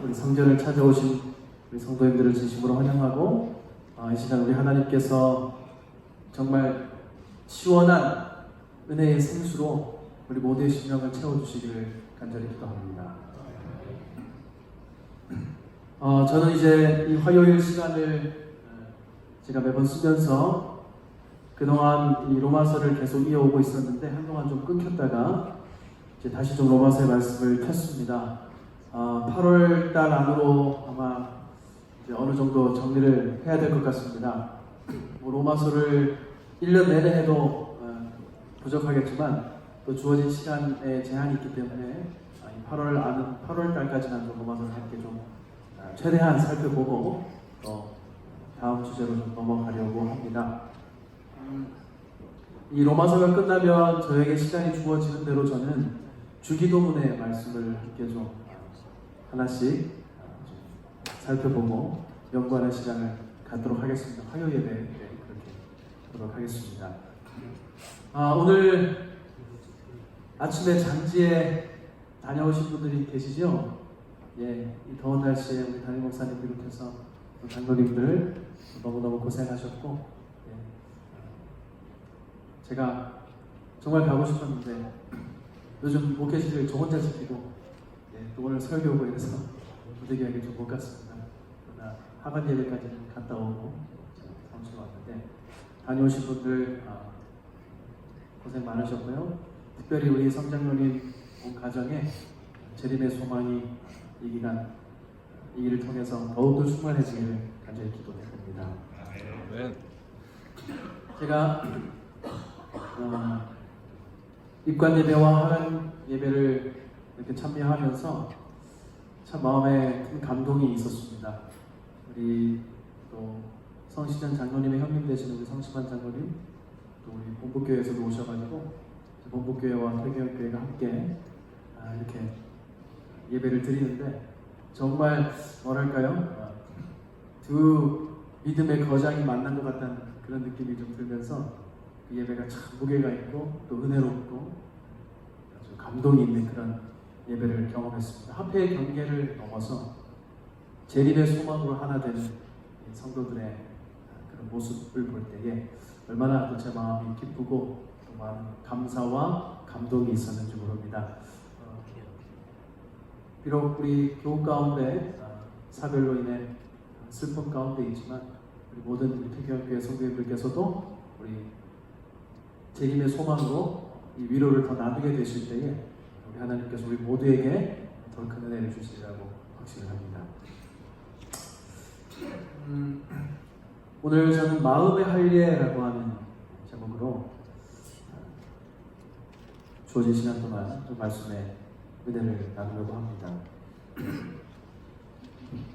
우리 성전을 찾아오신 우리 성도님들을 진심으로 환영하고 이 시간 우리 하나님께서 정말 시원한 은혜의 생수로 우리 모두의 심령을 채워주시기를 간절히 기도합니다. 저는 이제 이 화요일 시간을 제가 매번 쓰면서 그동안 이 로마서를 계속 이어오고 있었는데 한동안 좀 끊겼다가 이제 다시 좀 로마서의 말씀을 폈습니다. 8월 달 안으로 아마 이제 어느 정도 정리를 해야 될 것 같습니다. 로마서를 1년 내내 해도 부족하겠지만 또 주어진 시간에 제한이 있기 때문에 8월 달까지는 좀 로마서를 함께 좀 최대한 살펴보고 또 다음 주제로 좀 넘어가려고 합니다. 이 로마서가 끝나면 저에게 시간이 주어지는 대로 저는 주기도문의 말씀을 함께 좀 하나씩 살펴보고 연구하는 시간을 갖도록 하겠습니다. 화요일 예배 그렇게 하도록 하겠습니다. 오늘 아침에 장지에 다녀오신 분들이 계시죠? 예, 이 더운 날씨에 우리 담임 목사님 비롯해서 장로님들 너무너무 고생하셨고, 제가 정말 가고 싶었는데 요즘 목회실을 저 혼자 지키고 또 오늘 설교 오고 이래서 부득이하게 좀 못 갔습니다. 그러나 하반 예배까지는 갔다 오고 사무실 왔는데 다녀오신 분들 고생 많으셨고요. 특별히 우리 성장로님 온 가정에 재림의 소망이 이 기간 이 일을 통해서 더욱더 충만해지기를 간절히 기도드립니다. 제가 입관 예배와 하반 예배를 이렇게 참여하면서 참 마음에 큰 감동이 있었습니다. 우리 또 성시전 장로님의 형님 되시는 우리 성심환 장로님, 또 우리 본부교회에서도 오셔가지고 본부교회와 태교교회가 함께 이렇게 예배를 드리는데 정말 뭐랄까요? 두 믿음의 거장이 만난 것 같다는 그런 느낌이 좀 들면서 그 예배가 참 무게가 있고 또 은혜롭고 아주 감동이 있는 그런 예배를 경험했습니다. 합회의 경계를 넘어서 재림의 소망으로 하나 되는 성도들의 그런 모습을 볼 때에 얼마나 또 제 마음이 기쁘고 또 많은 감사와 감동이 있었는지 모릅니다. 비록 우리 교우 가운데 사별로 인해 슬픔 가운데 있지만 우리 모든 우리 태교교회 성도님들께서도 우리 재림의 소망으로 이 위로를 더 나누게 되실 때에 우리 하나님께서 우리 모두에게 더 큰 은혜를 주시리라고 확신을 합니다. 오늘 저는 마음의 할례라고 하는 제목으로 주어진 시간 동안 좀 말씀의 은혜를 나누려고 합니다.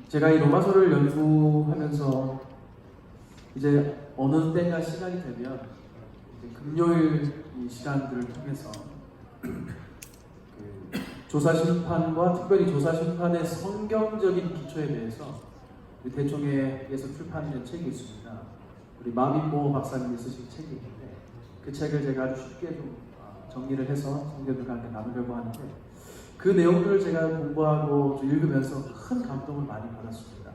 제가 이 로마서를 연구하면서 이제 어느 때가 시간이 되면 금요일 이 시간들을 통해서 조사심판과 특별히 조사심판의 성경적인 기초에 대해서 우리 대총회에서 출판된 책이 있습니다. 우리 마빈모 박사님이 쓰신 책이 있는데 그 책을 제가 아주 쉽게 좀 정리를 해서 성도들과 함께 나누려고 하는데 그 내용들을 제가 공부하고 좀 읽으면서 큰 감동을 많이 받았습니다.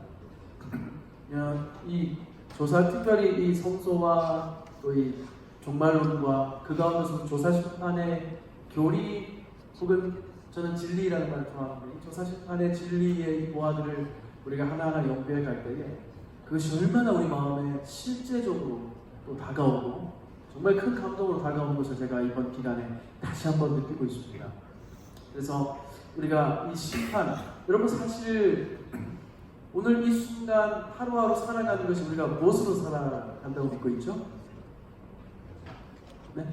이 조사, 특별히 이 성소와 또 이 종말론과 그 가운데서 조사심판의 교리 혹은 저는 진리라는 말을 좋아하는데 이 조사심판의 진리의 이 보화들을 우리가 하나하나 연구해 갈 때에 그것이 얼마나 우리 마음에 실제적으로 또 다가오고 정말 큰 감동으로 다가오는 것을 제가 이번 기간에 다시 한번 느끼고 있습니다. 그래서 우리가 이 심판, 여러분 사실 오늘 이 순간 하루하루 살아가는 것이 우리가 무엇으로 살아간다고 믿고 있죠? 네?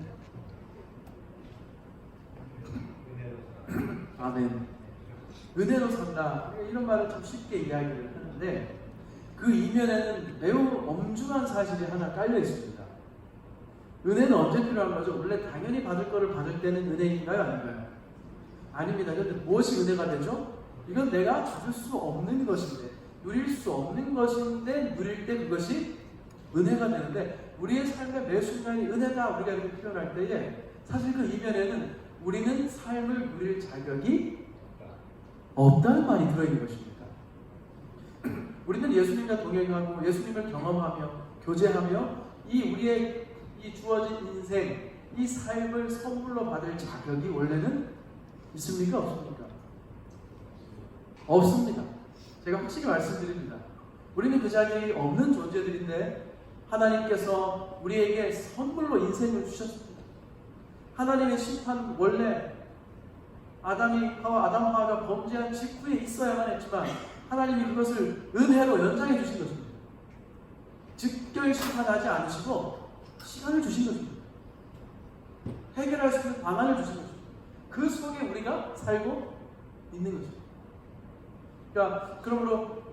아멘. 은혜로 산다. 이런 말을 좀 쉽게 이야기를 하는데 그 이면에는 매우 엄중한 사실이 하나 깔려 있습니다. 은혜는 언제 필요한 거죠? 원래 당연히 받을 거를 받을 때는 은혜인가요? 아닌가요? 아닙니다. 그런데 무엇이 은혜가 되죠? 이건 내가 가질 수 없는 것인데, 누릴 수 없는 것인데 누릴 때 그것이 은혜가 되는데 우리의 삶의 매 순간이 은혜다 우리가 이렇게 표현할 때에 사실 그 이면에는 우리는 삶을 누릴 자격이 없다는 말이 들어있는 것입니다. 우리는 예수님과 동행하고 예수님을 경험하며 교제하며 이 우리의 이 주어진 인생, 이 삶을 선물로 받을 자격이 원래는 있습니까? 없습니까? 없습니다. 제가 확실히 말씀드립니다. 우리는 그 자격이 없는 존재들인데 하나님께서 우리에게 선물로 인생을 주셨습니다. 하나님의 심판 원래 아담 하와가 범죄한 직후에 있어야만 했지만 하나님이 그것을 은혜로 연장해 주신 것입니다. 즉결 심판하지 않으시고 시간을 주신 것입니다. 해결할 수 있는 방안을 주신 것입니다. 그 속에 우리가 살고 있는 것입니다. 그러니까 그러므로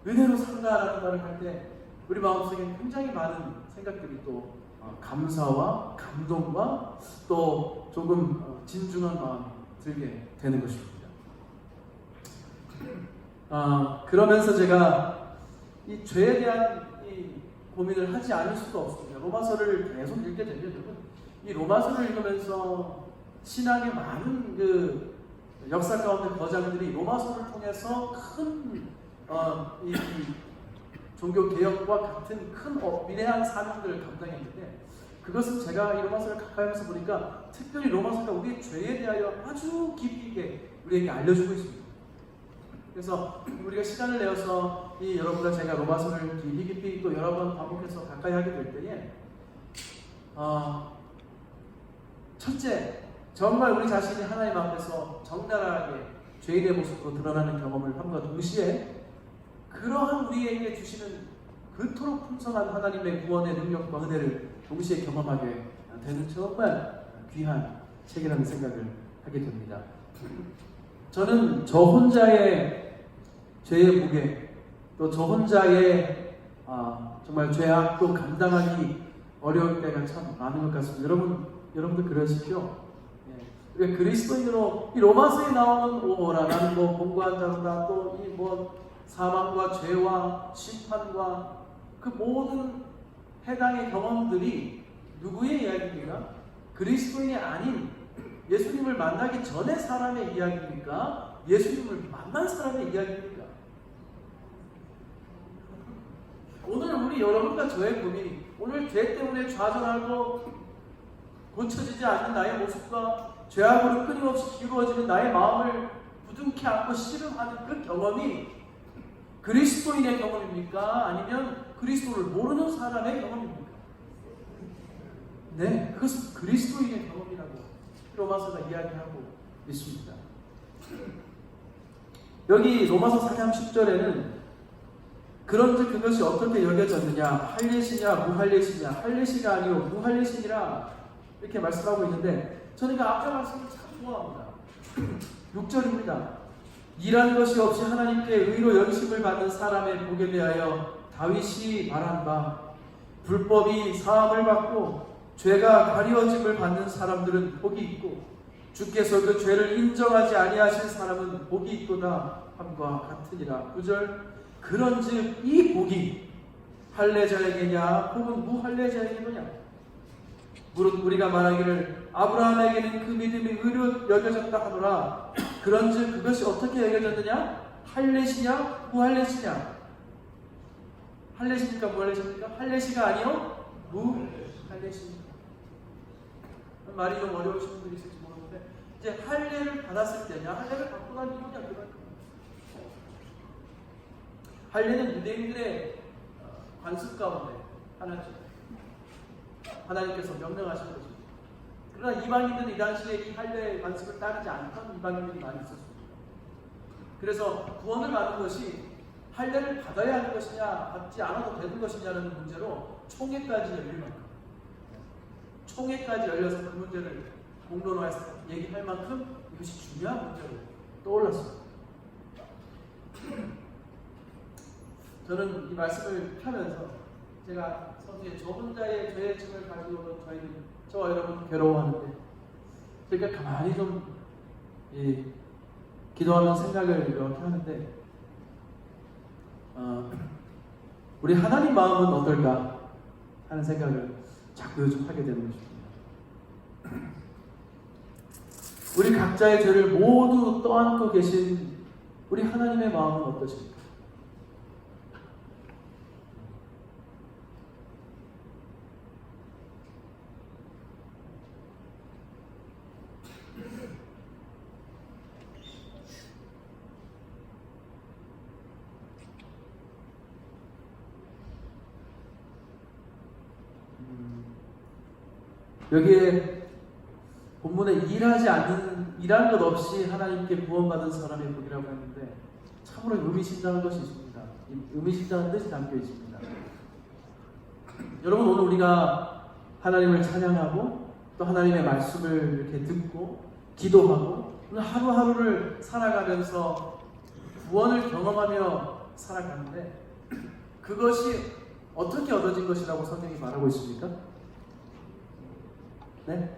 은혜로 산다라는 말을 할 때 우리 마음속에 굉장히 많은 생각들이 또 감사와 감동과 또 조금 진중한 마음이 들게 되는 것입니다. 그러면서 제가 이 죄에 대한 이 고민을 하지 않을 수가 없습니다. 로마서를 계속 읽게 되면 여러분, 이 로마서를 읽으면서 신앙의 많은 그 역사 가운데 거장들이 로마서를 통해서 큰 이 종교 개혁과 같은 큰 위대한 사명들을 감당했는데, 그것은 제가 이 로마서를 가까이 하면서 보니까 특별히 로마서가 우리의 죄에 대하여 아주 깊이 있게 우리에게 알려주고 있습니다. 그래서 우리가 시간을 내어서 이 여러분과 제가 로마서를 깊이 또 여러 번 반복해서 가까이 하게 될 때에 첫째, 정말 우리 자신이 하나님 앞에서 적나라하게 죄인의 모습으로 드러나는 경험을 함과 동시에 그러한 우리에게 주시는 그토록 풍성한 하나님의 구원의 능력과 은혜를 동시에 경험하게 되는 정말 귀한 책이라는 생각을 하게 됩니다. 저는 저 혼자의 죄의 무게, 또 저 혼자의 정말 죄악도 감당하기 어려울 때가 참 많은 것 같습니다. 여러분도 그러시죠? 예. 그리스도인으로 이 로마서에 나오는 오라 나는 뭐 공고한 자로다, 또 이 뭐 사망과 죄와 심판과 그 모든 해당의 경험들이 누구의 이야기입니까? 그리스도인이 아닌 예수님을 만나기 전의 사람의 이야기입니까? 예수님을 만난 사람의 이야기입니까? 오늘 우리 여러분과 저의 고민이, 오늘 죄 때문에 좌절하고 고쳐지지 않는 나의 모습과 죄악으로 끊임없이 기울어지는 나의 마음을 부둥켜 안고 씨름하는 그 경험이 그리스도인의 경험입니까? 아니면 그리스도를 모르는 사람의 경험입니까? 네, 그것은 그리스도인의 경험이라고 로마서가 이야기하고 있습니다. 여기 로마서 4장 10절에는 그런즉 그것이 어떻게 여겨졌느냐, 할례시냐 무할례시냐, 할례시가 아니요 무할례시니라, 이렇게 말씀하고 있는데 저는 그 앞에 말씀을 참 좋아합니다. 6절입니다. 일한 것이 없이 하나님께 의로 연심을 받는 사람의 복에 대하여 다윗이 말한 바, 불법이 사함을 받고 죄가 가리워짐을 받는 사람들은 복이 있고 주께서 그 죄를 인정하지 아니하신 사람은 복이 있도다 함과 같으니라. 9절, 그런즉 이 복이 할례자에게냐 혹은 무할례자에게냐? 무릇 우리가 말하기를 아브라함에게는 그 믿음이 의로 여겨졌다 하노라. 그런즉 그것이 어떻게 여겨졌느냐? 할례시냐 무할례시냐? 할례시니까 무할례시니까? 할례시가 아니요 무할례시니까. 말이 좀 어려우신 분들이 있을지 모르는데, 이제 할례를 받았을 때냐, 할례를 받고 난 이유냐, 그런 할례는 유대인들의 관습 가운데 하나죠. 하나님께서 명령하신 것입니다. 그러나 이방인들은 이 당시에 이 할례의 관습을 따르지 않던 이방인들이 많이 있었습니다. 그래서 구원을 받는 것이 할례를 받아야 하는 것이냐 받지 않아도 되는 것이냐는 문제로 총회까지 열릴 만큼, 총회까지 열려서 그 문제를 공론화해서 얘기할 만큼 이것이 중요한 문제로 떠올랐습니다. 저는 이 말씀을 펴면서 제가 서두에 저 혼자의 죄의 짐을 가지고는 저와 여러분 괴로워하는데, 제가 가만히 좀 기도하는 생각을 이렇게 하는데, 우리 하나님 마음은 어떨까 하는 생각을 자꾸 요즘 하게 되는 것입니다. 우리 각자의 죄를 모두 떠안고 계신 우리 하나님의 마음은 어떠십니까? 여기에 본문에 일한 것 없이 하나님께 구원받은 사람의 복이라고 했는데 참으로 의미심장한 것이 있습니다. 의미심장한 뜻이 담겨 있습니다. 여러분, 오늘 우리가 하나님을 찬양하고 또 하나님의 말씀을 이렇게 듣고 기도하고 오늘 하루하루를 살아가면서 구원을 경험하며 살아가는데 그것이 어떻게 얻어진 것이라고 성경이 말하고 있습니까? 네?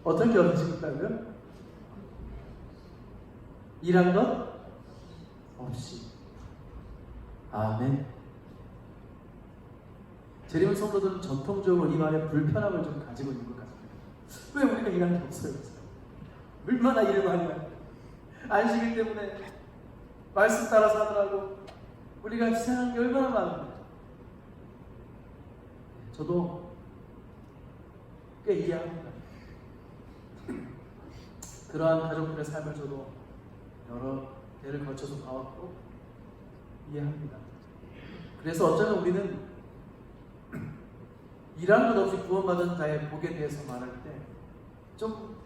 어떻게 얻어진 것이라고요? 일한 것 없이. 아멘. 재림 성도들은 전통적으로 이 말에 불편함을 좀 가지고 있는 것 같습니다. 왜 우리가 일한 게 없어요? 얼마나 일을 많이 하냐. 안식일 때문에 말씀 따라 사느라고 우리가 희생한 게 얼마나 많은데. 저도 꽤 이해합니다. 그러한 가족들의 삶을 저도 여러 대를 거쳐서 봐왔고 이해합니다. 그래서 어쩌면 우리는 일한 것 없이 구원받은 자의 복에 대해서 말할 때 좀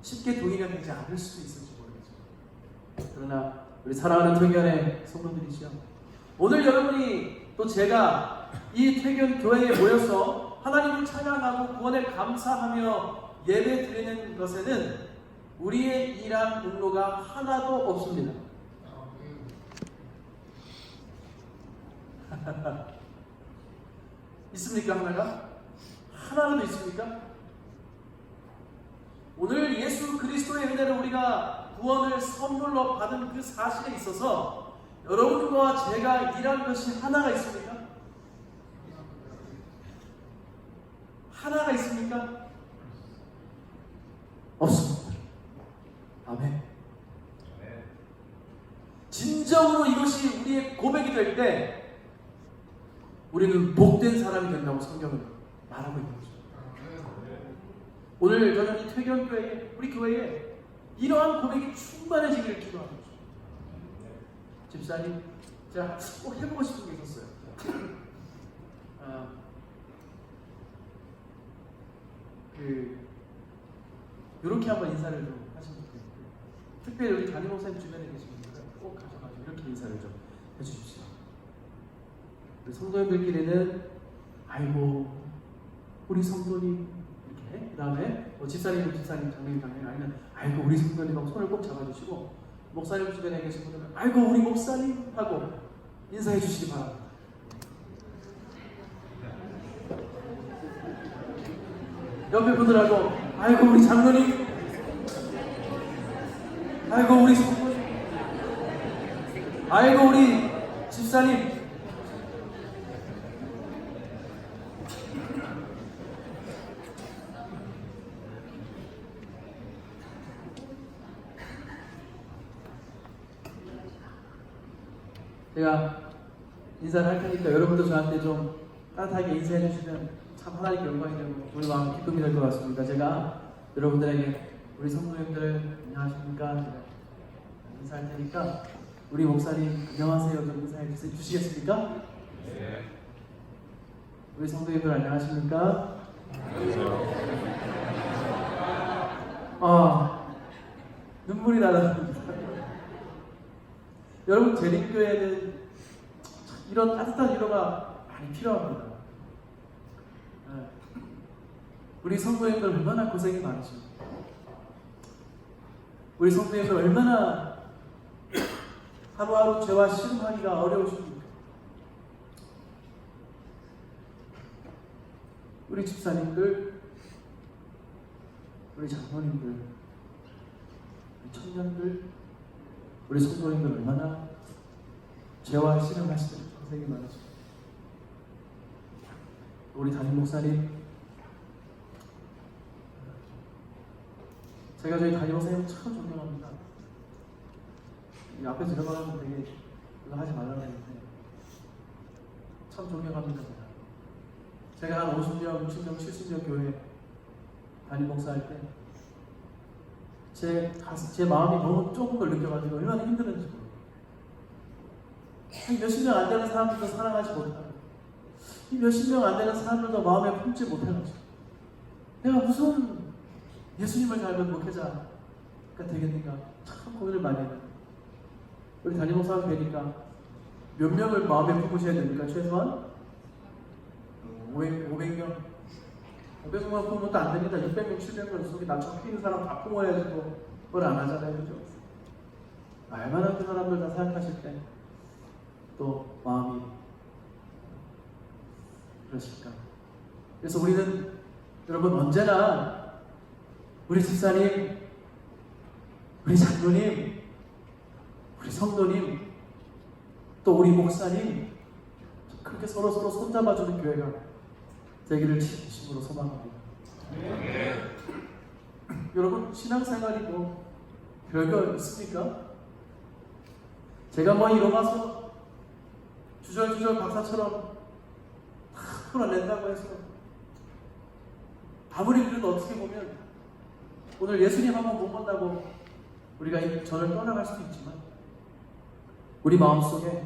쉽게 동의가 되지 않을 수도 있을지 모르겠습니다. 그러나 우리 사랑하는 퇴견의 성도들이시여, 오늘 여러분이 또 제가 이 퇴견 교회에 모여서 하나님을 찬양하고 구원에 감사하며 예배 드리는 것에는 우리의 일한 공로가 하나도 없습니다. 있습니까? 하나라도 있습니까? 오늘 예수 그리스도의 은혜를 우리가 구원을 선물로 받은 그 사실에 있어서 여러분과 제가 일한 것이 하나가 있습니까? 하나가 있습니까? 없습니다. 아멘. 진정으로 이것이 우리의 고백이 될 때 우리는 복된 사람이 된다고 성경은 말하고 있는 거죠. 오늘 저는 이 퇴견교회에, 우리 교회에 이러한 고백이 충만해지기를 기도하는 거죠. 집사님, 제가 꼭 해보고 싶은 게 있었어요. 이렇게 한번 인사를 좀 하시면 좋겠고요. 특별히 우리 담임 목사님 주변에 계신 분들은 꼭 가셔가지고 이렇게 인사를 좀 해주십시오. 우리 성도님들끼리는 아이고 우리 성도님 이렇게, 그 다음에 집사님, 장로님, 아니면 아이고 우리 성도님 하고 손을 꼭 잡아주시고, 목사님 주변에 계신 분들은 아이고 우리 목사님 하고 인사해 주시기 바랍니다. 옆에 분들하고 아이고 우리 장로님, 아이고 우리 성도님, 아이고 우리 집사님. 제가 인사를 할 테니까 여러분도 저한테 좀 따뜻하게 인사해 주시면 참 하나님께 영광이 되고 우리 마음 기쁨이 될 것 같습니다. 제가 여러분들에게 우리 성도님들 안녕하십니까? 제가 인사할 테니까 우리 목사님 안녕하세요 좀 인사해 주시겠습니까? 네. 우리 성도님들 안녕하십니까? 눈물이 나는 여러분, 재림교회는 이런 따뜻한 위로가 많이 필요합니다. 우리 성도님들 얼마나 고생이 많으십니까? 우리 성도님들 얼마나 하루하루 죄와 씨름하기가 어려우십니까? 우리 집사님들, 우리 장로님들, 우리 청년들, 우리 성도님들 얼마나 죄와 씨름하시는 고생이 많으십니까? 우리 담임 목사님, 제가 저희 담임 목사님 참 존경합니다. 이 앞에 들어가면 되게 이거 하지 말라고 했는데 참 존경합니다. 제가 한 50년, 60년, 70년 교회 담임 목사할 때 제 마음이 너무 조금 걸 느껴가지고 얼마나 힘들었는지 모르겠어요. 이 몇십 명 안 되는 사람들도 사랑하지 못하고, 이 몇십 명 안 되는 사람들도 마음에 품지 못해가지고, 내가 무슨 예수님을 닮은 목회자가 되겠는가 참 고민을 많이 해요. 우리 담임 목사가 되니까 몇 명을 마음에 품으셔야 됩니까? 최소한 500명 500명만 품으면 또 안 됩니다. 600명, 700명 속에 나 적혀 있는 사람 다 품어야지 그걸 안 하잖아요. 그죠? 얼마나 그 사람들 다 생각하실 때 또 마음이 그러실까? 그래서 우리는 여러분 언제나 우리 집사님, 우리 장로님, 우리 성도님, 또 우리 목사님 그렇게 서로 손잡아주는 교회가 되기를 진심으로 소망합니다. 여러분 신앙생활이 뭐 별거 있습니까? 제가 뭐 이 로마서 주절주절 박사처럼 다 풀어낸다고 해서 아무리 그래도 어떻게 보면 오늘 예수님 한번 못 만나고 우리가 이 전을 떠나갈 수도 있지만 우리 마음속에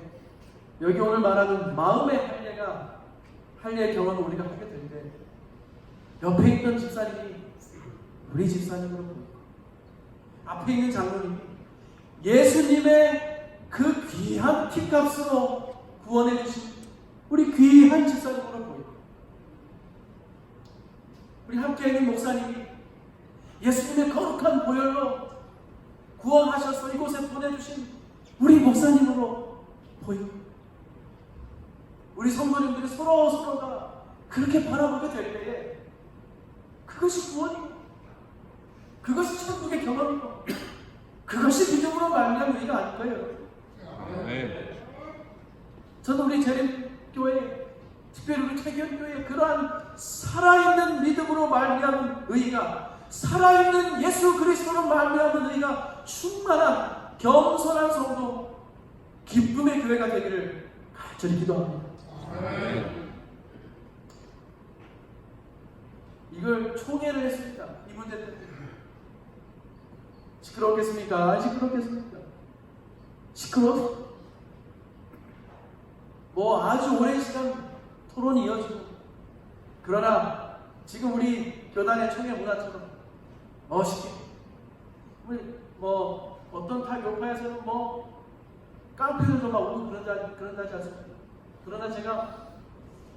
여기 오늘 말하는 마음의 할례 경험을 우리가 하게 될 때 옆에 있던 집사님이 우리 집사님으로 보이고 앞에 있는 장로님이 예수님의 그 귀한 피값으로 구원해 주신 우리 귀한 집사님으로 보이고 우리 함께 있는 목사님이 예수님의 거룩한 보혈로 구원하셔서 이곳에 보내주신 우리 목사님으로 보이고 우리 성도님들이 서로가 그렇게 바라보게 될 때에 그것이 구원이고 그것이 천국의 경험이고 그것이 믿음으로 말미암은 우리가 아닐 거예요. 저는 우리 재림교회 특별히 우리 태교교회 그러한 살아있는 믿음으로 말미암은 의가 살아있는 예수 그리스도로 말미암은 의가 충만한 겸손한 성도 기쁨의 교회가 되기를 간절히 기도합니다. 이걸 총회를 했습니다. 이 문제 때문에 시끄럽겠습니까? 시끄럽겠습니까? 시끄러워. 뭐 아주 오랜 시간 토론이 이어지고 그러나 지금 우리 교단의 총회 문화처럼 멋있게 우리 뭐 어떤 타 교파에서는 뭐 깡패들도 막 오고 그런다지 않습니까? 그러나 제가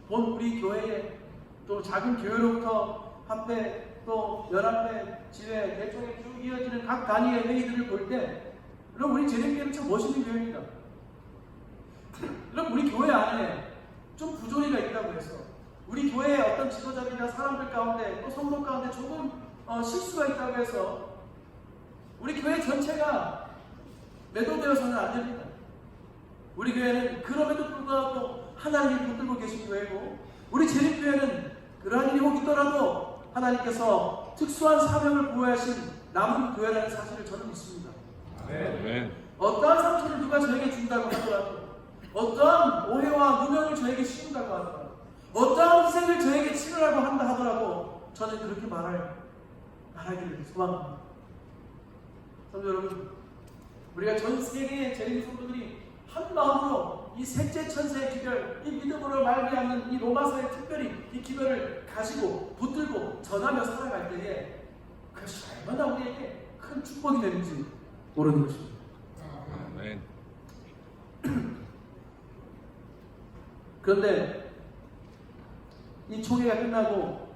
본 우리 교회에 또 작은 교회로부터 합회 또 연합회 지회 대총회 쭉 이어지는 각 단위의 회의들을 볼 때 그럼 우리 재림교회는 참 멋있는 교회입니다. 그럼 우리 교회 안에 좀 부조리가 있다고 해서 우리 교회의 어떤 지도자들이나 사람들 가운데 또 성도 가운데 조금 실수가 있다고 해서 우리 교회 전체가 매도되어서는 안 됩니다. 우리 교회는 그럼에도 불구하고 하나님이 붙들고 계신 교회고 우리 재림교회는 그러한 일이 꼭 있더라도 하나님께서 특수한 사명을 부여하신 남은 교회라는 사실을 저는 믿습니다. 어떠한 상처를 누가 저에게 준다고 하더라도 어떠한 오해와 무명을 저에게 씌운다고 하더라도 어떠한 희생을 저에게 치르라고 한다 하더라도 저는 그렇게 말하기를 소망합니다. 성도 여러분, 우리가 전 세계의 재림 성도들이 한 마음으로 이 셋째 천세의 기별, 이 믿음으로 말미암는 이 로마서의 특별히 이 기별을 가지고 붙들고 전하며 살아갈 때에 그것이 얼마나 우리에게 큰 축복이 되는지 모르는 것입니다. 아멘. 그런데 이 총회가 끝나고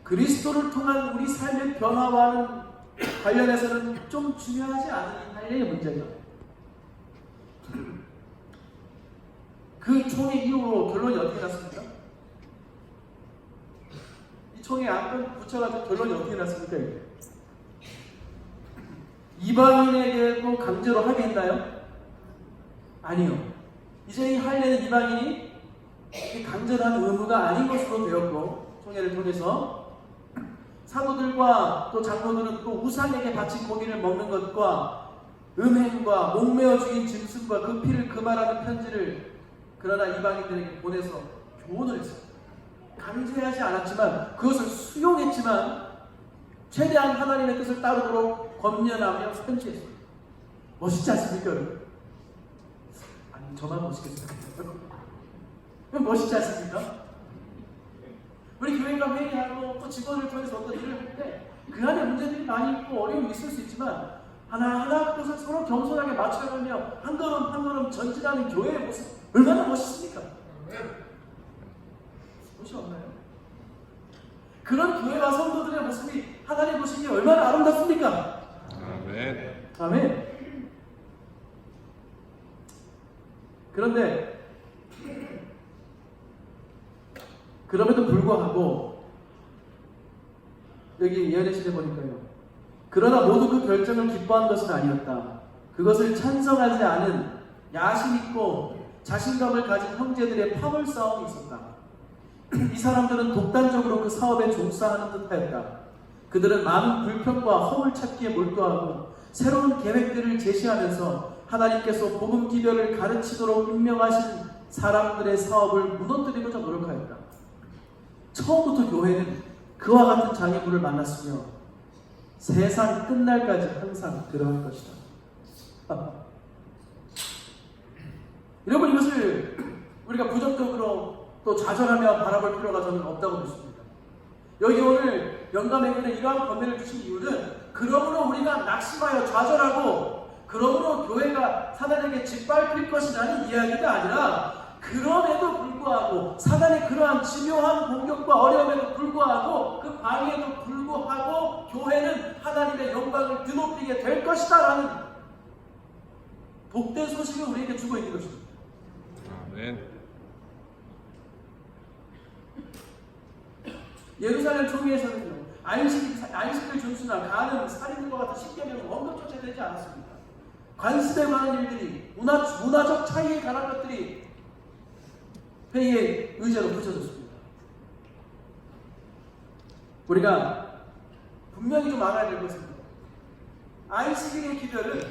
그리스도를 통한 우리 삶의 변화와는 관련해서는 좀 중요하지 않은 이 할례의 문제죠. 그 총회 이후로 결론이 어떻게 났습니까? 이 총회 안건 붙여가지고 결론이 어떻게 났습니까? 이게? 이방인에게도 강제로 하게 했나요? 아니요. 이제 이 할례는 이방인이 강제로 한 의무가 아닌 것으로 되었고 총회를 통해서 사도들과 또 장로들은 또 우상에게 바친 고기를 먹는 것과 음행과 목매어 죽인 짐승과 그 피를 금하라는 편지를 그러나 이방인들에게 보내서 교훈을 했어요. 강제하지 않았지만 그것을 수용했지만 최대한 하나님의 뜻을 따르도록 권면하며 편지했어요. 멋있지 않습니까? 아니 저만 멋있겠어요. 멋있지 않습니까? 우리 교회가 회의하고 또 직원을 통해서 어떤 일을 할 때 그 안에 문제들이 많이 있고 어려움이 있을 수 있지만 하나하나 그것을 서로 겸손하게 맞춰가며 한 걸음 한 걸음 전진하는 교회의 모습 얼마나 멋있습니까? 멋이 없나요? 그런 교회와 성도들의 모습이 하나님 보시기에 얼마나 아름답습니까? 아멘. 아멘. 그런데 그럼에도 불구하고 여기 예언의 시대 보니까요. 그러나 모두 그 결정을 기뻐한 것은 아니었다. 그것을 찬성하지 않은 야심 있고 자신감을 가진 형제들의 파벌 싸움이 있었다. 이 사람들은 독단적으로 그 사업에 종사하는 듯하였다. 그들은 많은 불평과 허물 찾기에 몰두하고 새로운 계획들을 제시하면서 하나님께서 복음 기별을 가르치도록 임명하신 사람들의 사업을 무너뜨리고자 노력하였다. 처음부터 교회는 그와 같은 장애물을 만났으며 세상 끝날까지 항상 그러할 것이다. 여러분, 이것을 우리가 부정적으로 또 좌절하며 바라볼 필요가 저는 없다고 믿습니다. 여기 오늘 영감에게는 이러한 권면을 주신 이유는 그러므로 우리가 낙심하여 좌절하고 그러므로 교회가 사단에게 짓밟힐 것이라는 이야기가 아니라 그럼에도 불구하고 사단의 그러한 집요한 공격과 어려움에도 불구하고 그 방해에도 불구하고 교회는 하나님의 영광을 드높이게 될 것이다 라는 복된 소식을 우리에게 주고 있는 것입니다. 아멘. 예루살렘 총회에서는요, 안식을 준수나 간음, 살인과 같은 십계명은 언급조차 되지 않았습니다. 관습에 관한 일들이 문화적 차이에 관한 것들이 회의의 의제로 붙여졌습니다. 우리가 분명히 좀 알아야 될 것은 안식일의 기별은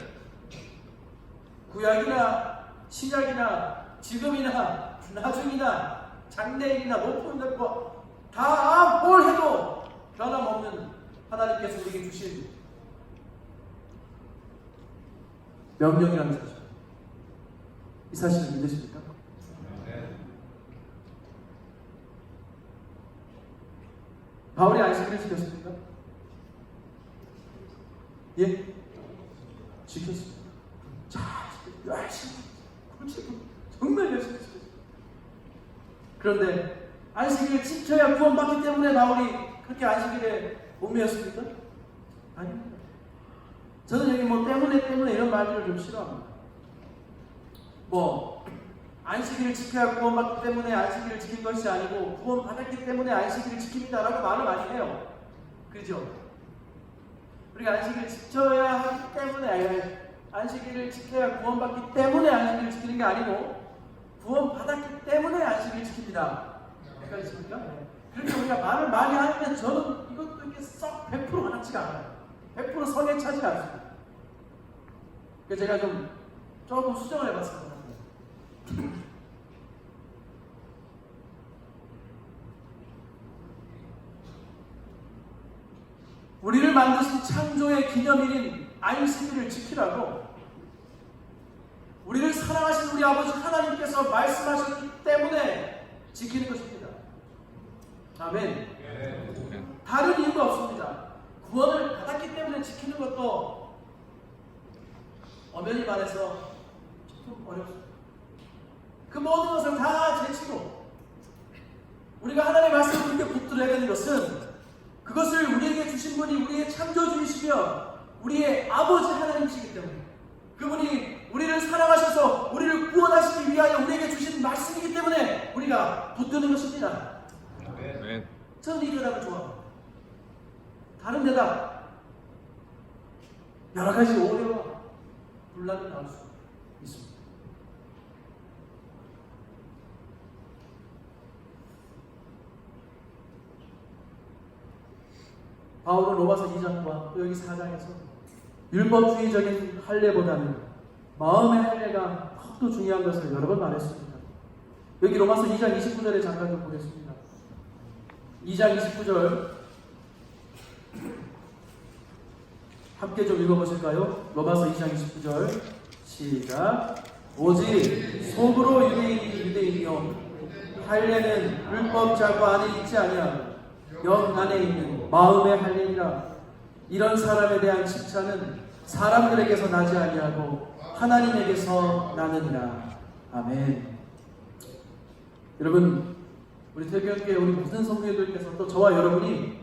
구약이나 신약이나 지금이나 나중이나 장래일이나 높은 것과 다 뭘 해도 변함없는 하나님께서 우리에게 주신 명령이라는 사실, 이 사실을 믿으십니까? 바울이 안식일을 지켰습니까? 예? 지켰습니다. 자, 열심히, 정말 열심히 지켰습니다. 그런데 안식일을 지켜야 구원받기 때문에 바울이 그렇게 안식일에 옮겼습니까? 아닙니다. 저는 여기 때문에 이런 말들을 좀 싫어합니다. 안식일을 지켜야 구원받기 때문에 안식일을 지킨 것이 아니고 구원받았기 때문에 안식일을 지킵니다라고 말을 많이 해요. 그죠? 우리가 안식일을 지켜야 하기 때문에 안식일을 지켜야 구원받기 때문에 안식일을 지키는 게 아니고 구원받았기 때문에 안식일을 지킵니다. 헷갈리십니까? 그렇게 우리가 말을 많이 하는데 저는 이것도 이게 썩 100% 와닿지가 않아요. 100% 성에 차지 않습니다. 그래서 제가 조금 수정을 해봤습니다. 우리를 만드신 창조의 기념일인 안식일을 지키라고 우리를 사랑하신 우리 아버지 하나님께서 말씀하셨기 때문에 지키는 것입니다. 아멘. 다른 이유가 없습니다. 구원을 받았기 때문에 지키는 것도 엄연히 말해서 좀 어렵습니다. 그 모든 것을 다 제치고 우리가 하나님의 말씀을 그렇게 붙들어야 되는 것은 그것을 우리에게 주신 분이 우리의 창조주이시며 우리의 아버지 하나님이시기 때문에 그분이 우리를 사랑하셔서 우리를 구원하시기 위하여 우리에게 주신 말씀이기 때문에 우리가 붙드는 것입니다. 아멘. 저는 이 대답을 좋아합니다. 다른 대답 여러 가지 오해와 분란이 나올 수 있습니다. 바울은 로마서 2장과 또 여기 4장에서 율법주의적인 할례보다는 마음의 할례가 더욱더 중요한 것을 여러 번 말했습니다. 여기 로마서 2장 29절에 잠깐 좀 보겠습니다. 2장 29절 함께 좀 읽어보실까요? 로마서 2장 29절 시작. 오직 속으로 유대인이 유대인이요 할례는 율법 자고 안에 있지 아니하고 영 안에 있는 마음의 할례니라. 이런 사람에 대한 칭찬은 사람들에게서 나지 아니하고 하나님에게서 나느니라. 아멘. 여러분, 우리 태교교회 우리 모든 성도들께서 또 저와 여러분이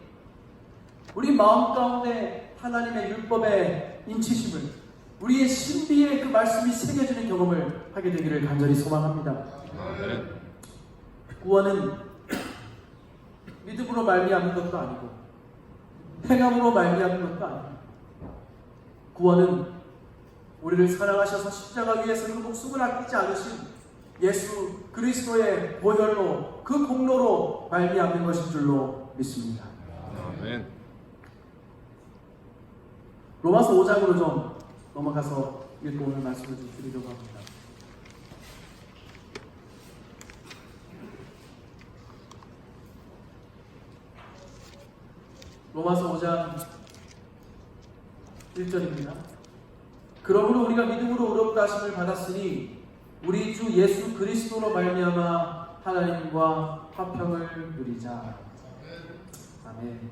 우리 마음 가운데 하나님의 율법의 인치심을, 우리의 신비의 그 말씀이 새겨지는 경험을 하게 되기를 간절히 소망합니다. 아멘. 구원은 믿음으로 말미암는 것도 아니고 행함으로 말미암는 것도 아니고, 구원은 우리를 사랑하셔서 십자가 위에서 그 목숨을 아끼지 않으신 예수 그리스도의 보혈로, 그 공로로 말미암는 것인 줄로 믿습니다. 아멘. 로마서 5장으로 좀 넘어가서 읽고 오늘 말씀을 좀 드리려고 합니다. 로마서 5장 1절입니다. 그러므로 우리가 믿음으로 의롭다 하심을 받았으니 우리 주 예수 그리스도로 말미암아 하나님과 화평을 누리자. 아멘.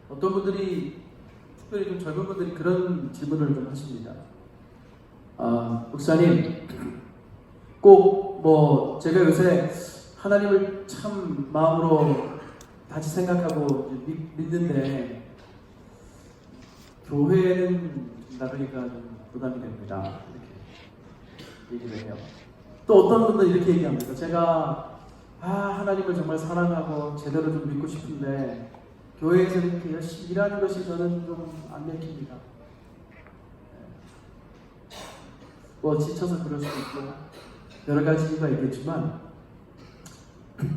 어떤 분들이, 특별히 좀 젊은 분들이 그런 질문을 좀 하십니다. 목사님, 꼭 뭐 제가 요새 하나님을 참 마음으로 다시 생각하고 믿는데 교회는 나가기가 좀 부담이 됩니다. 이렇게 얘기를 해요. 또 어떤 분들은 이렇게 얘기합니다. 제가 하나님을 정말 사랑하고 제대로 좀 믿고 싶은데 교회에서 이렇게 열심히 일하는 것이 저는 좀 안 맥힙니다. 뭐 지쳐서 그럴 수도 있고 여러 가지 이유가 있겠지만,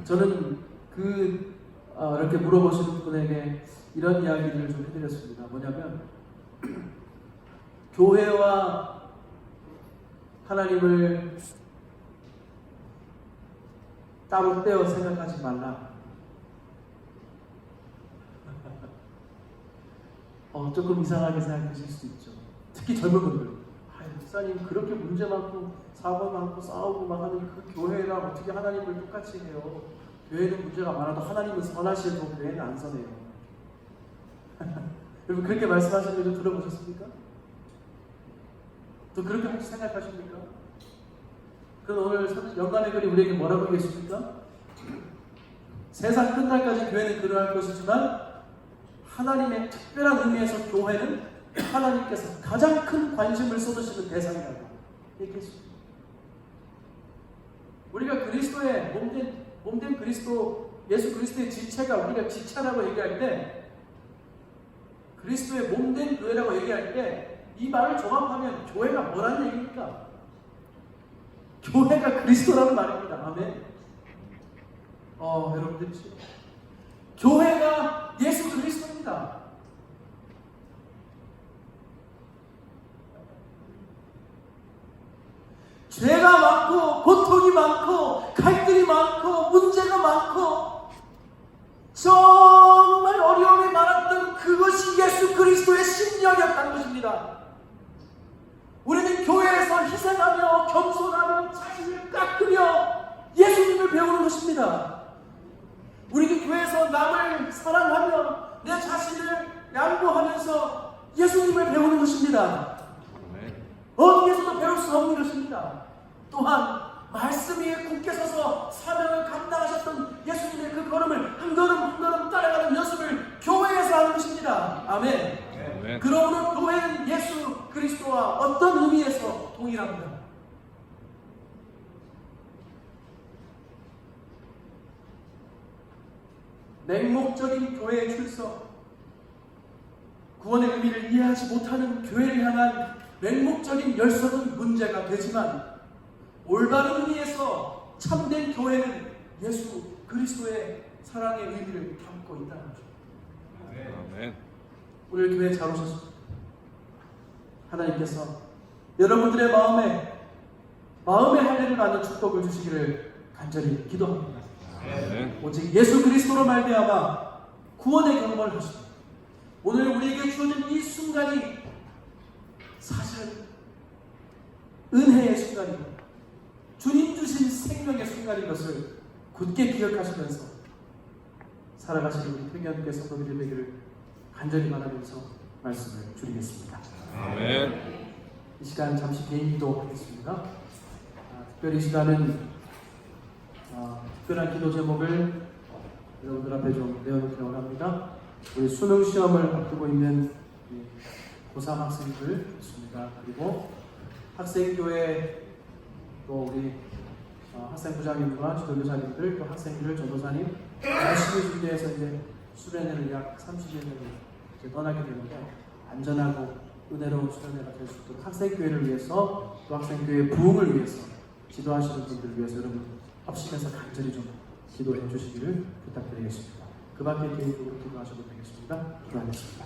저는 이렇게 물어보시는 분에게 이런 이야기를 좀 해드렸습니다. 뭐냐면, 교회와 하나님을 따로 떼어 생각하지 말라. 조금 이상하게 생각하실 수 있죠. 특히 젊은 분들. 목사님, 그렇게 문제 많고 사고 많고 싸우고 막 하는 그 교회랑 어떻게 하나님을 똑같이 해요? 교회는 문제가 많아도 하나님은 선하시고 교회는 안 선해요. 여러분, 그렇게 말씀하시는 거 들어보셨습니까? 또 그렇게 혹시 생각하십니까? 그럼 오늘 영감의 글이 우리에게 뭐라고 얘기했습니까? 세상 끝날까지 교회는 그러할 것이지만 하나님의 특별한 의미에서 교회는 하나님께서 가장 큰 관심을 쏟으시는 대상이라고 얘기했습니다. 우리가 그리스도의 몸된 그리스도, 예수 그리스도의 지체가 우리가 지체라고 얘기할 때, 그리스도의 몸된 교회라고 얘기할 때 이 말을 종합하면 교회가 뭐라는 얘기입니까? 교회가 그리스도라는 말입니다. 아멘. 여러분들, 교회가 예수 그리스도입니다. 죄가 많고 고통이 많고 갈등이 많고 문제가 많고 정말 어려움이 많았던 그것이 예수 그리스도의 심령이었다는 것입니다. 우리는 교회에서 희생하며 겸손하며 자신을 깎으며 예수님을 배우는 것입니다. 우리는 교회에서 남을 사랑하며 내 자신을 양보하면서 예수님을 배우는 것입니다. 어디에서도 배울 수 없는 것입니다. 또한 말씀 위에 굳게 서서 사명을 감당하셨던 예수님의 그 걸음을 한 걸음 한 걸음 따라가는 연습을 교회에서 하는 것입니다. 아멘. 그러므로 교회는 예수 그리스도와 어떤 의미에서 동일합니다. 맹목적인 교회의 출석, 구원의 의미를 이해하지 못하는 교회를 향한 맹목적인 열성은 문제가 되지만, 올바른 의미에서 참된 교회는 예수 그리스도의 사랑의 의미를 담고 있다는 거죠. 아멘. 오늘 교회에 잘 오셨습니다. 하나님께서 여러분들의 마음에 할례를 받는 축복을 주시기를 간절히 기도합니다. 아멘. 오직 예수 그리스도로 말미암아 구원의 경험을 하시고 오늘 우리에게 주어진 이 순간이 사실 은혜의 순간이고 주님 주신 생명의 순간인 것을 굳게 기억하시면서 살아가시는 우리 평양교회 성도들이 되기를 간절히 바라면서 말씀을 드리겠습니다. 아멘. 이 시간 잠시 개인 기도하겠습니다. 특별히 이 시간은 특별한 기도 제목을 여러분들 앞에 좀 내어놓기로 합니다. 우리 수능 시험을 앞두고 있는 고3 학생들 있습니다. 그리고 학생교회 또 우리 학생부장님과 지도교사님들 또 학생들 전도사님 열심히 준비해서 이제 수련회를 약 30여 명이 이제 떠나게 되는데 안전하고 은혜로운 수련회가 될 수 있도록 학생교회를 위해서 또 학생교회의 부흥을 위해서 지도하시는 분들을 위해서 여러분 합심해서 간절히 좀 기도해 주시기를 부탁드리겠습니다. 그 밖에 개인적으로 기도하셔도 되겠습니다. 기도하겠습니다.